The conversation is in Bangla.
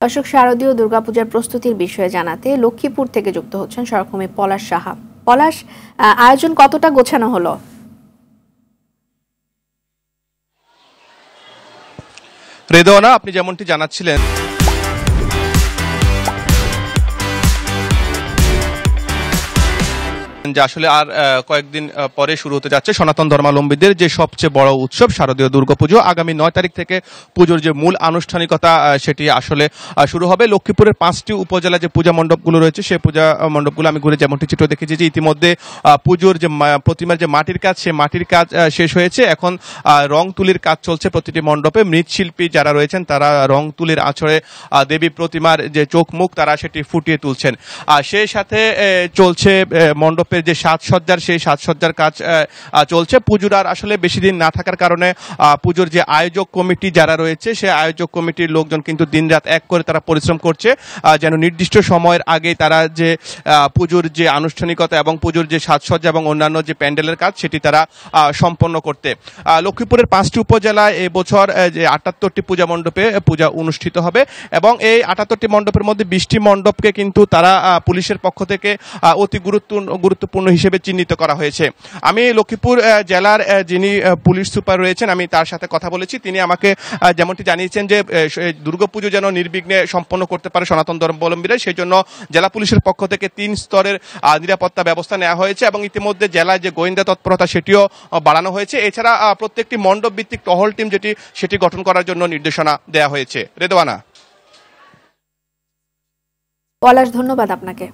দর্শক, শারদীয় দুর্গাপূজার প্রস্তুতির বিষয়ে জানাতে লক্ষ্মীপুর থেকে যুক্ত হচ্ছেন সহকর্মী পলাশ সাহা। পলাশ, আয়োজন কতটা গোছানো হলো? রেদওয়ানা, আপনি যেমনটি জানাচ্ছিলেন যে আসলে আর কয়েকদিন পরে শুরু হতে যাচ্ছে সনাতন ধর্মাবলম্বীদের যে সবচেয়ে বড় উৎসব শারদীয় দুর্গাপুজো। আগামী 9 তারিখ থেকে পুজোর যে মূল আনুষ্ঠানিকতা সেটি আসলে শুরু হবে। লক্ষ্মীপুরের 5টি উপজেলা যে পূজা মণ্ডপগুলো রয়েছে সেই পূজা মণ্ডপগুলো আমি ঘুরে যেমনটি চিত্র দেখেছি যে ইতিমধ্যে পুজোর যে প্রতিমার যে মাটির কাজ সেই মাটির কাজ শেষ হয়েছে। এখন রং তুলির কাজ চলছে প্রতিটি মণ্ডপে। মৃৎশিল্পী যারা রয়েছেন তারা রং তুলির আঁচড়ে দেবী প্রতিমার যে চোখ মুখ তারা সেটি ফুটিয়ে তুলছেন। সেই সাথে চলছে মণ্ডপে যে সাজসজ্জার সেই সাজসজ্জার কাজ চলছে। পুজোর আর আসলে বেশি দিন না থাকার কারণে পুজোর যে আয়োজক কমিটি যারা রয়েছে সেই আয়োজক কমিটির লোকজন কিন্তু দিনরাত এক করে তারা পরিশ্রম করছে যেন নির্দিষ্ট সময়ের আগে তারা যে পুজোর যে আনুষ্ঠানিকতা এবং পুজোর যে সাজসজ্জা এবং অন্যান্য যে প্যান্ডেলের কাজ সেটি তারা সম্পন্ন করতে। লক্ষ্মীপুরের 5টি উপজেলায় এবছর যে 78টি পূজা মণ্ডপে পূজা অনুষ্ঠিত হবে এবং এই 78টি মণ্ডপের মধ্যে 20টি মণ্ডপকে কিন্তু তারা পুলিশের পক্ষ থেকে অতি গুরুত্বপূর্ণ হিসেবে চিহ্নিত করা হয়েছে। আমি লক্ষ্মীপুর জেলার যিনি পুলিশ সুপার রয়েছেন আমি তার সাথে কথা বলেছি। তিনি আমাকে যেমনটি জানিয়েছেন যে দুর্গাপুজো যেন নির্বিঘ্নে সম্পন্ন করতে পারে সনাতন ধর্মাবলম্বীরা, সেই জন্য জেলা পুলিশের পক্ষ থেকে 3 স্তরের নিরাপত্তা ব্যবস্থা নেওয়া হয়েছে এবং ইতিমধ্যে জেলায় যে গোয়েন্দা তৎপরতা সেটিও বাড়ানো হয়েছে। এছাড়া প্রত্যেকটি মণ্ডপ ভিত্তিক টহল টিম সেটি গঠন করার জন্য নির্দেশনা দেওয়া হয়েছে। রেদওয়ানা। পলাশ, ধন্যবাদ আপনাকে।